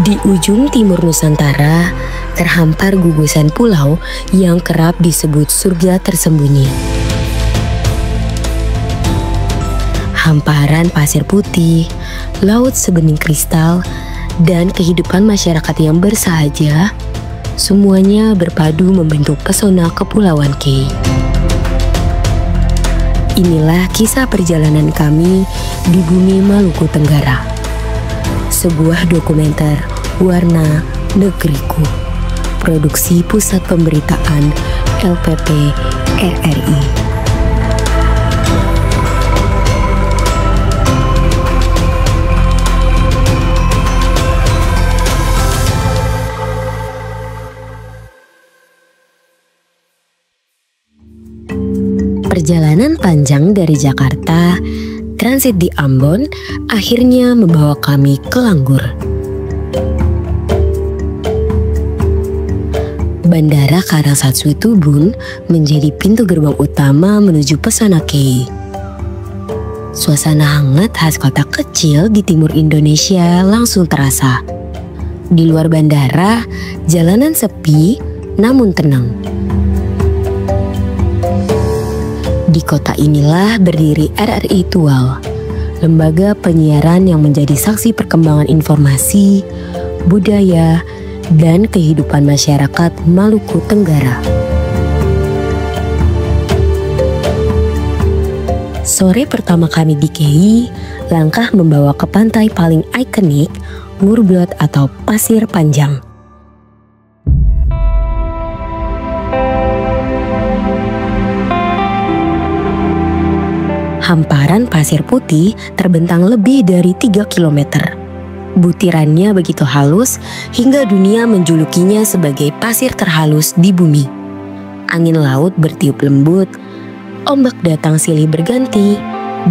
Di ujung timur Nusantara, terhampar gugusan pulau yang kerap disebut surga tersembunyi. Hamparan pasir putih, laut sebening kristal, dan kehidupan masyarakat yang bersahaja, semuanya berpadu membentuk pesona Kepulauan Kei. Inilah kisah perjalanan kami di bumi Maluku Tenggara. Sebuah dokumenter warna negeriku. Produksi Pusat Pemberitaan LPP RRI. Perjalanan panjang dari Jakarta, transit di Ambon, akhirnya membawa kami ke Langgur. Bandara Karangsatsu Tubun menjadi pintu gerbang utama menuju pesona Kei. Suasana hangat khas kota kecil di timur Indonesia langsung terasa. Di luar bandara, jalanan sepi namun tenang. Di kota inilah berdiri RRI Tual, lembaga penyiaran yang menjadi saksi perkembangan informasi, budaya, dan kehidupan masyarakat Maluku Tenggara. Sore pertama kami di Kei, langkah membawa ke pantai paling ikonik, Ngurblot atau Pasir Panjang. Hamparan pasir putih terbentang lebih dari 3 km. Butirannya begitu halus hingga dunia menjulukinya sebagai pasir terhalus di bumi. Angin laut bertiup lembut, ombak datang silih berganti,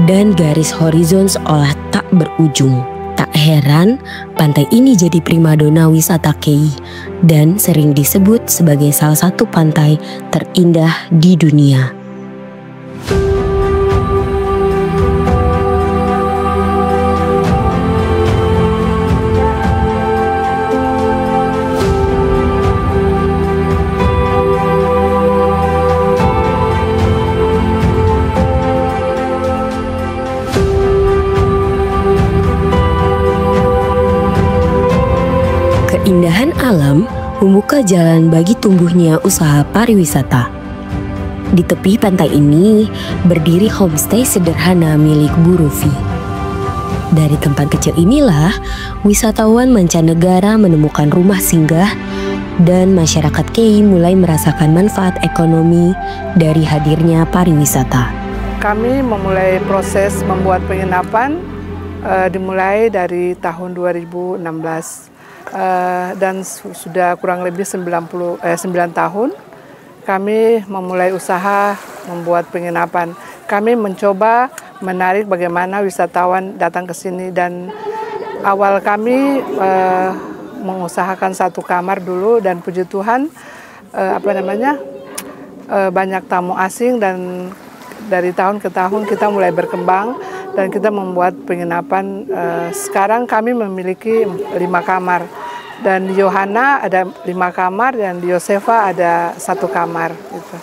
dan garis horizon seolah tak berujung. Tak heran, pantai ini jadi primadona wisata Kei dan sering disebut sebagai salah satu pantai terindah di dunia. Keindahan alam membuka jalan bagi tumbuhnya usaha pariwisata. Di tepi pantai ini berdiri homestay sederhana milik Bu Rufi. Dari tempat kecil inilah wisatawan mancanegara menemukan rumah singgah dan masyarakat Kei mulai merasakan manfaat ekonomi dari hadirnya pariwisata. Kami memulai proses membuat penginapan dimulai dari tahun 2016. Dan sudah kurang lebih 9 tahun kami memulai usaha membuat penginapan. Kami mencoba menarik bagaimana wisatawan datang ke sini, dan awal kami mengusahakan 1 kamar dulu, dan puji Tuhan banyak tamu asing, dan dari tahun ke tahun kita mulai berkembang dan kita membuat penginapan. Sekarang kami memiliki 5 kamar, dan di Yohana ada 5 kamar, dan di Yosefa ada 1 kamar. Gitu.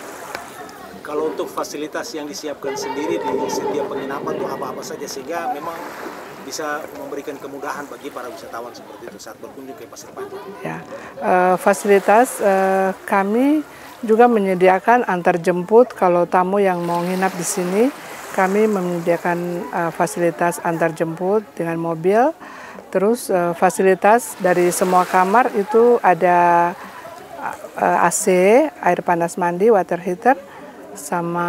Kalau untuk fasilitas yang disiapkan sendiri di setiap penginapan itu apa-apa saja sehingga memang bisa memberikan kemudahan bagi para wisatawan seperti itu saat berkunjung ke Pasir Panjang. Ya, fasilitas kami juga menyediakan antar jemput. Kalau tamu yang mau nginap di sini, kami menyediakan fasilitas antar jemput dengan mobil. Terus fasilitas dari semua kamar itu ada AC, air panas mandi, water heater, sama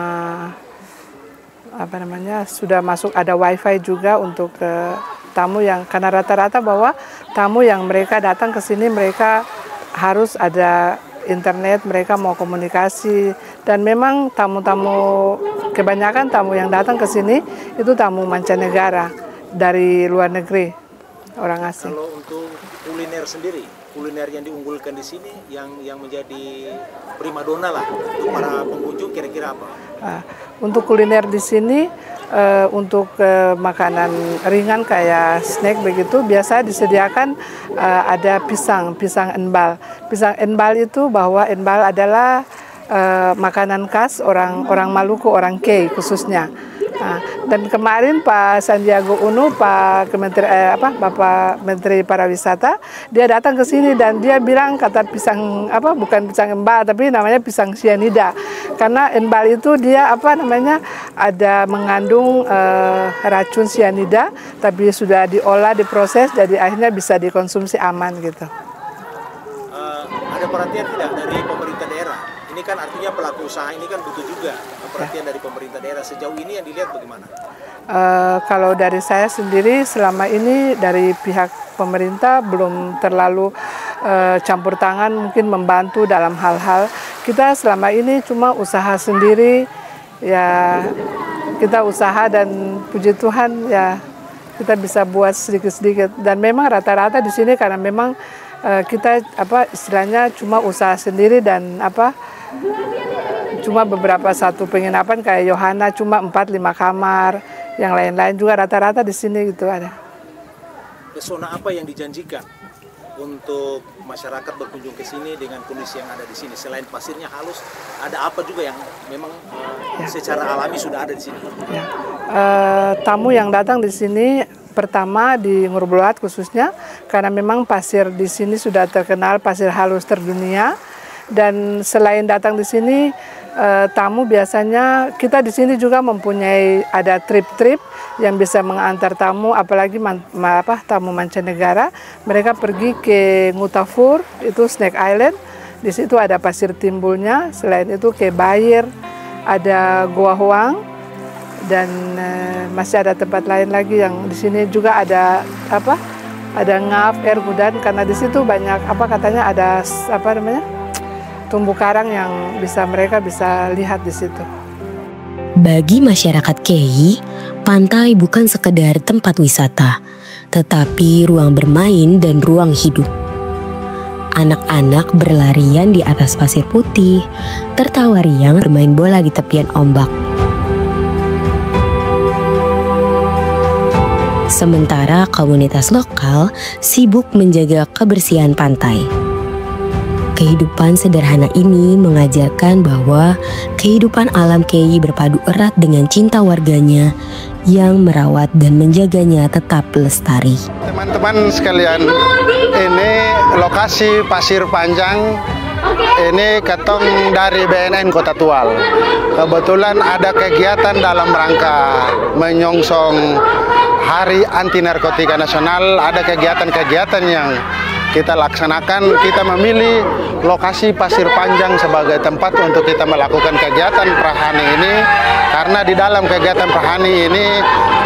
sudah masuk ada wifi juga untuk tamu yang, karena rata-rata bahwa tamu yang mereka datang ke sini mereka harus ada internet, mereka mau komunikasi, dan memang tamu-tamu, kebanyakan tamu yang datang ke sini itu tamu mancanegara dari luar negeri, orang asing. Kalau untuk kuliner sendiri, kuliner yang diunggulkan di sini yang menjadi primadona lah untuk para pengunjung kira-kira apa? Untuk kuliner di sini, untuk makanan ringan kayak snack begitu biasa disediakan ada pisang enbal. Pisang enbal itu bahwa enbal adalah makanan khas orang Maluku, orang Kei khususnya. Dan kemarin Pak Sandiaga Uno, Bapak Menteri Pariwisata, dia datang ke sini dan dia bilang kata pisang bukan pisang enbal tapi namanya pisang sianida. Karena enbal itu dia ada mengandung racun sianida tapi sudah diolah, diproses jadi akhirnya bisa dikonsumsi aman gitu. Ada perhatian tidak dari pemerintah daerah? Ini kan artinya pelaku usaha ini kan butuh juga perhatian dari pemerintah daerah. Sejauh ini yang dilihat bagaimana? Kalau dari saya sendiri selama ini dari pihak pemerintah belum terlalu campur tangan, mungkin membantu dalam hal-hal. Kita selama ini cuma usaha sendiri, ya kita usaha dan puji Tuhan ya kita bisa buat sedikit-sedikit. Dan memang rata-rata di sini karena memang kita istilahnya cuma usaha sendiri dan cuma beberapa satu penginapan kayak Yohana cuma 4-5 kamar, yang lain-lain juga rata-rata di sini gitu ada. Pesona apa yang dijanjikan untuk masyarakat berkunjung ke sini dengan kondisi yang ada di sini? Selain pasirnya halus, ada apa juga yang memang secara alami sudah ada di sini? Tamu yang datang di sini pertama di Ngurbuloat khususnya karena memang pasir di sini sudah terkenal pasir halus terdunia. Dan selain datang di sini, tamu biasanya kita di sini juga mempunyai ada trip-trip yang bisa mengantar tamu, apalagi tamu mancanegara. Mereka pergi ke Ngutafur, itu Snake Island. Di situ ada pasir timbulnya. Selain itu ke Bair, ada Goa Huang, dan masih ada tempat lain lagi yang di sini juga ada ada Ngap, Ergudan, karena di situ banyak katanya ada tumbuh karang yang mereka bisa lihat di situ. Bagi masyarakat Kei, pantai bukan sekedar tempat wisata, tetapi ruang bermain dan ruang hidup. Anak-anak berlarian di atas pasir putih, tertawa riang bermain bola di tepian ombak. Sementara komunitas lokal sibuk menjaga kebersihan pantai. Kehidupan sederhana ini mengajarkan bahwa kehidupan alam Kei berpadu erat dengan cinta warganya yang merawat dan menjaganya tetap lestari. Teman-teman sekalian, ini lokasi Pasir Panjang, ini ketong dari BNN Kota Tual. Kebetulan ada kegiatan dalam rangka menyongsong Hari Anti Narkotika Nasional, ada kegiatan-kegiatan yang kita laksanakan. Kita memilih lokasi Pasir Panjang sebagai tempat untuk kita melakukan kegiatan Prahani ini karena di dalam kegiatan Prahani ini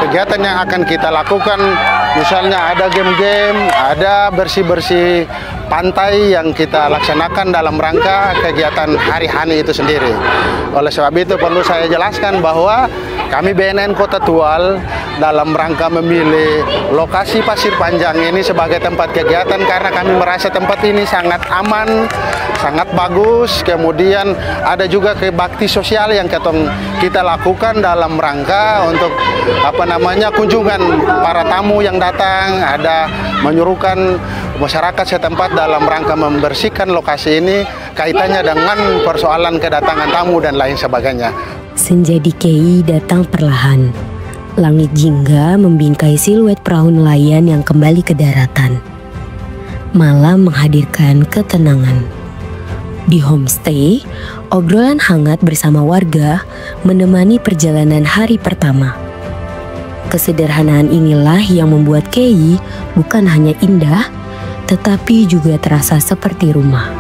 kegiatan yang akan kita lakukan misalnya ada game-game, ada bersih-bersih pantai yang kita laksanakan dalam rangka kegiatan Hari Hani itu sendiri. Oleh sebab itu perlu saya jelaskan bahwa kami BNN Kota Tual dalam rangka memilih lokasi Pasir Panjang ini sebagai tempat kegiatan karena kami merasa tempat ini sangat aman, sangat bagus. Kemudian ada juga bakti sosial yang kita lakukan dalam rangka untuk kunjungan para tamu yang datang, ada menyuruhkan masyarakat setempat dalam rangka membersihkan lokasi ini kaitannya dengan persoalan kedatangan tamu dan lain sebagainya. Senja di Kei datang perlahan. Langit jingga membingkai siluet perahu nelayan yang kembali ke daratan. Malam menghadirkan ketenangan. Di homestay, obrolan hangat bersama warga menemani perjalanan hari pertama. Kesederhanaan inilah yang membuat Kei bukan hanya indah, tetapi juga terasa seperti rumah.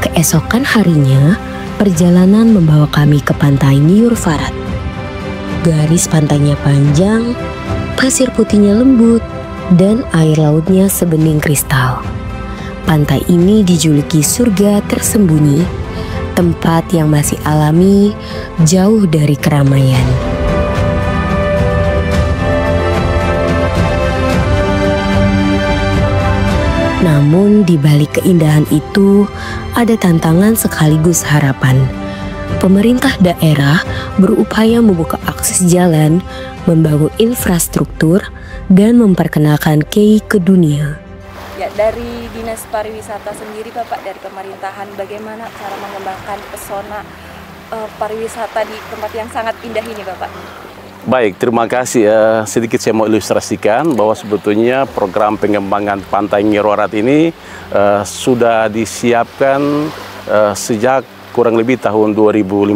Keesokan harinya, perjalanan membawa kami ke pantai Niur Farat. Garis pantainya panjang, pasir putihnya lembut, dan air lautnya sebening kristal. Pantai ini dijuluki surga tersembunyi, tempat yang masih alami, jauh dari keramaian. Namun di balik keindahan itu ada tantangan sekaligus harapan. Pemerintah daerah berupaya membuka akses jalan, membangun infrastruktur, dan memperkenalkan Kei ke dunia. Ya, dari Dinas Pariwisata sendiri Bapak, dari pemerintahan, bagaimana cara mengembangkan pesona pariwisata di tempat yang sangat indah ini Bapak? Baik, terima kasih. Sedikit saya mau ilustrasikan bahwa sebetulnya program pengembangan Pantai Nyiruarat ini sudah disiapkan sejak kurang lebih tahun 2015.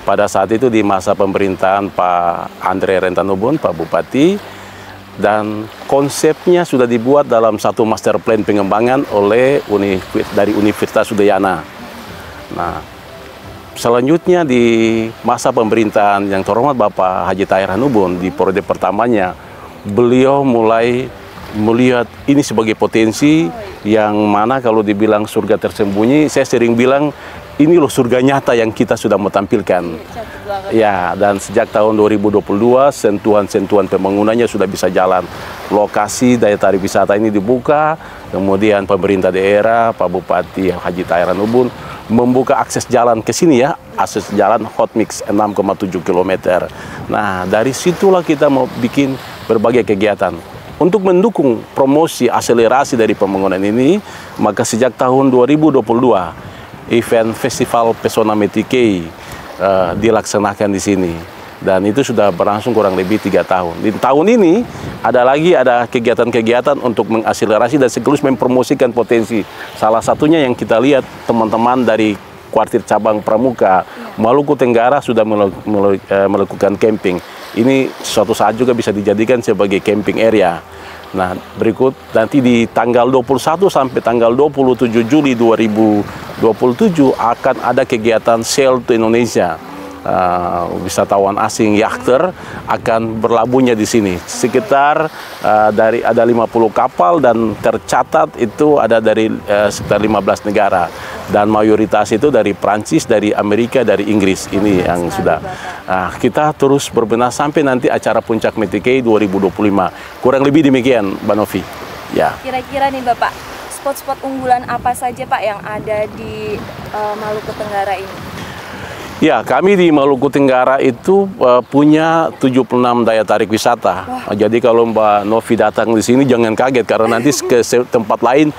Pada saat itu di masa pemerintahan Pak Andre Rentanobon, Pak Bupati, dan konsepnya sudah dibuat dalam satu master plan pengembangan oleh dari Universitas Udayana. Nah, selanjutnya di masa pemerintahan yang terhormat Bapak Haji Tahir Hanubun di periode pertamanya, beliau mulai melihat ini sebagai potensi yang mana kalau dibilang surga tersembunyi, saya sering bilang ini loh surga nyata yang kita sudah mau tampilkan. Ya, dan sejak tahun 2022 sentuhan-sentuhan pembangunannya sudah bisa jalan. Lokasi daya tarik wisata ini dibuka, kemudian pemerintah daerah, Pak Bupati Haji Tahir Hanubun membuka akses jalan ke sini ya, akses jalan hot mix 6,7 km. Nah, dari situlah kita mau bikin berbagai kegiatan. Untuk mendukung promosi akselerasi dari pembangunan ini, maka sejak tahun 2022, event Festival Pesona Metikei dilaksanakan di sini. Dan itu sudah berlangsung kurang lebih 3 tahun. Di tahun ini ada kegiatan-kegiatan untuk mengakselerasi dan sekaligus mempromosikan potensi. Salah satunya yang kita lihat teman-teman dari kuartir cabang Pramuka, Maluku Tenggara sudah melakukan camping. Ini suatu saat juga bisa dijadikan sebagai camping area. Nah, berikut nanti di tanggal 21 sampai tanggal 27 Juli 2027 akan ada kegiatan Sail to Indonesia. Wisatawan asing yachter akan berlabuhnya di sini. Sekitar ada 50 kapal dan tercatat itu ada dari sekitar 15 negara. Dan mayoritas itu dari Prancis, dari Amerika, dari Inggris. Ini yang sudah. Kita terus berbenah sampai nanti acara Puncak Metikei 2025. Kurang lebih demikian, Mbak Novi. Ya. Kira-kira nih Bapak, spot-spot unggulan apa saja Pak yang ada di Maluku Tenggara ini? Ya, kami di Maluku Tenggara itu punya 76 daya tarik wisata. Jadi kalau Mbak Novi datang di sini jangan kaget karena nanti ke tempat lain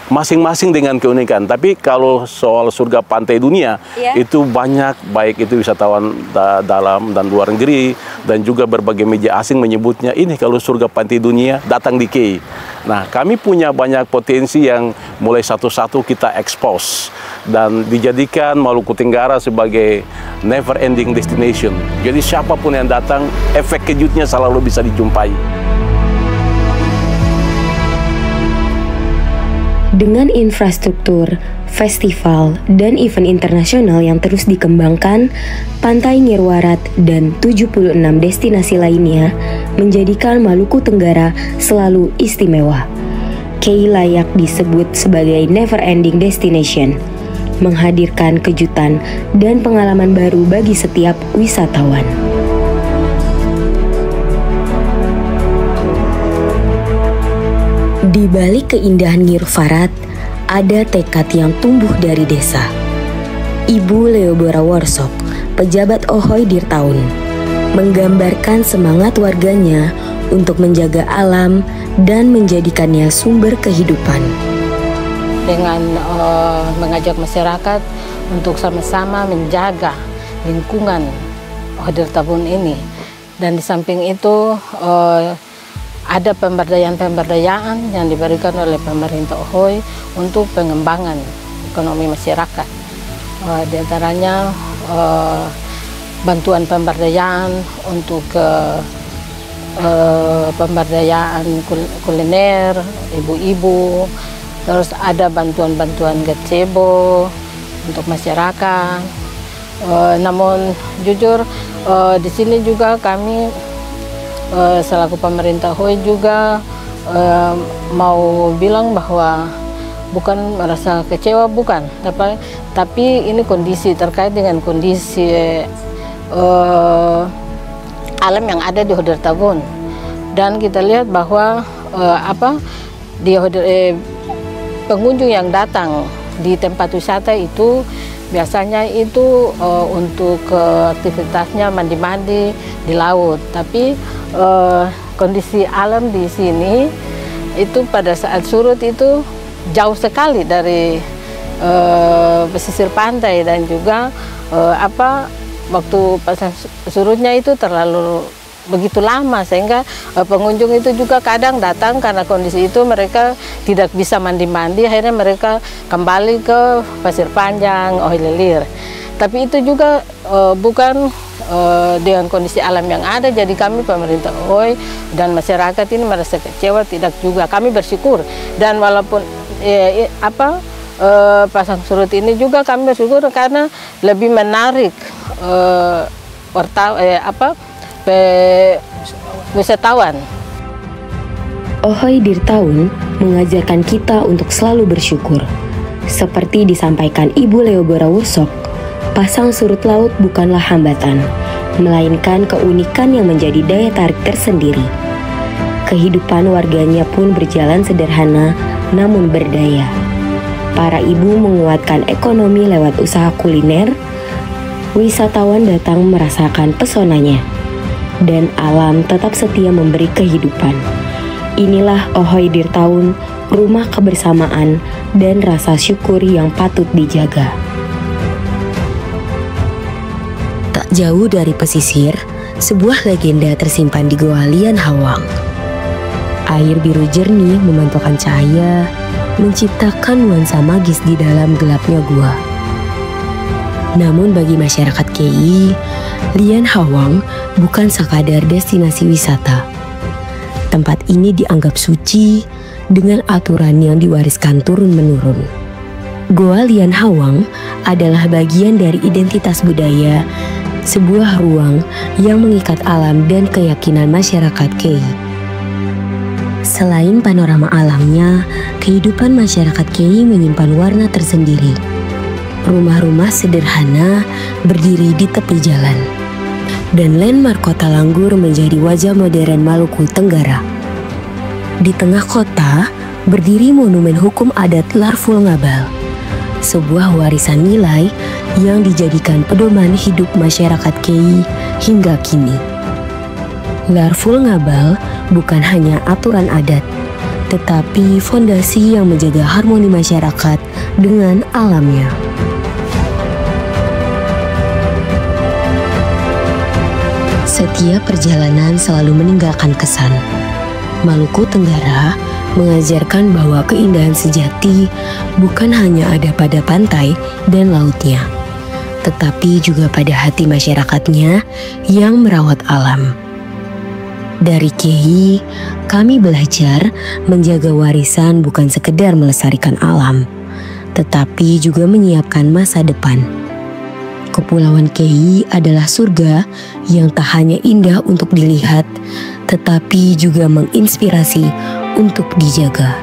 masing-masing dengan keunikan. Tapi kalau soal surga pantai dunia itu banyak, baik itu wisatawan dalam dan luar negeri dan juga berbagai media asing menyebutnya ini kalau surga pantai dunia datang di Kei. Nah, kami punya banyak potensi yang mulai satu-satu kita expose dan dijadikan Maluku Tenggara sebagai never ending destination. Jadi siapapun yang datang, efek kejutnya selalu bisa dijumpai. Dengan infrastruktur, festival, dan event internasional yang terus dikembangkan, Pantai Nyiruarat dan 76 destinasi lainnya menjadikan Maluku Tenggara selalu istimewa. Kei layak disebut sebagai never ending destination, menghadirkan kejutan dan pengalaman baru bagi setiap wisatawan. Di balik keindahan Nyiruarat, ada tekad yang tumbuh dari desa. Ibu Leobora Worsok, pejabat Ohoy Dirtaun, menggambarkan semangat warganya untuk menjaga alam dan menjadikannya sumber kehidupan. Dengan mengajak masyarakat untuk sama-sama menjaga lingkungan Ohoy Dirtaun ini. Dan di samping itu ada pemberdayaan-pemberdayaan yang diberikan oleh pemerintah Ohoy untuk pengembangan ekonomi masyarakat. Di antaranya bantuan pemberdayaan untuk pemberdayaan kuliner, ibu-ibu, terus ada bantuan-bantuan gazebo untuk masyarakat. Namun jujur di sini juga kami selaku pemerintah Ohoy juga mau bilang bahwa bukan merasa kecewa, bukan, tapi ini kondisi terkait dengan kondisi alam yang ada di Ohoy Dirtaun. Dan kita lihat bahwa pengunjung yang datang di tempat wisata itu biasanya itu untuk aktivitasnya mandi-mandi di laut. Tapi kondisi alam di sini itu pada saat surut itu jauh sekali dari pesisir pantai, dan juga waktu pasang surutnya itu terlalu begitu lama, sehingga pengunjung itu juga kadang datang karena kondisi itu mereka tidak bisa mandi-mandi, akhirnya mereka kembali ke Pasir Panjang, Ohoi Lelir. Tapi itu juga bukan dengan kondisi alam yang ada, jadi kami pemerintah Ohoi dan masyarakat ini merasa kecewa, tidak juga. Kami bersyukur, dan walaupun pasang surut ini juga kami bersyukur karena lebih menarik wisatawan. Ohoi Dirtaun mengajarkan kita untuk selalu bersyukur. Seperti disampaikan Ibu Leobora Wursok, pasang surut laut bukanlah hambatan, melainkan keunikan yang menjadi daya tarik tersendiri. Kehidupan warganya pun berjalan sederhana namun berdaya. Para ibu menguatkan ekonomi lewat usaha kuliner. Wisatawan datang merasakan pesonanya, dan alam tetap setia memberi kehidupan. Inilah Ohoi Dirtaun, rumah kebersamaan dan rasa syukur yang patut dijaga. Tak jauh dari pesisir, sebuah legenda tersimpan di Goa Lian Hawang. Air biru jernih memantulkan cahaya, menciptakan nuansa magis di dalam gelapnya gua. Namun bagi masyarakat KI, Lian Hawang bukan sekadar destinasi wisata. Tempat ini dianggap suci dengan aturan yang diwariskan turun-menurun. Goa Lian Hawang adalah bagian dari identitas budaya, sebuah ruang yang mengikat alam dan keyakinan masyarakat KI. Selain panorama alamnya, kehidupan masyarakat KI menyimpan warna tersendiri. Rumah-rumah sederhana berdiri di tepi jalan, dan landmark kota Langgur menjadi wajah modern Maluku Tenggara. Di tengah kota berdiri monumen hukum adat Larful Ngabal, sebuah warisan nilai yang dijadikan pedoman hidup masyarakat KI hingga kini. Larful Ngabal bukan hanya aturan adat, tetapi fondasi yang menjaga harmoni masyarakat dengan alamnya. Setiap perjalanan selalu meninggalkan kesan. Maluku Tenggara mengajarkan bahwa keindahan sejati bukan hanya ada pada pantai dan lautnya, tetapi juga pada hati masyarakatnya yang merawat alam. Dari KI, kami belajar menjaga warisan bukan sekedar melestarikan alam, tetapi juga menyiapkan masa depan. Kepulauan KI adalah surga yang tak hanya indah untuk dilihat, tetapi juga menginspirasi untuk dijaga.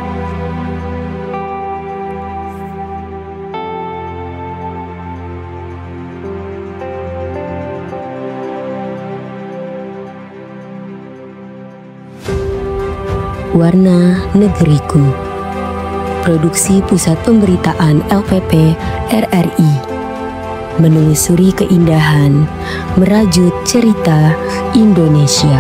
Warna Negeriku, produksi Pusat Pemberitaan LPP RRI. Menelusuri keindahan, merajut cerita Indonesia.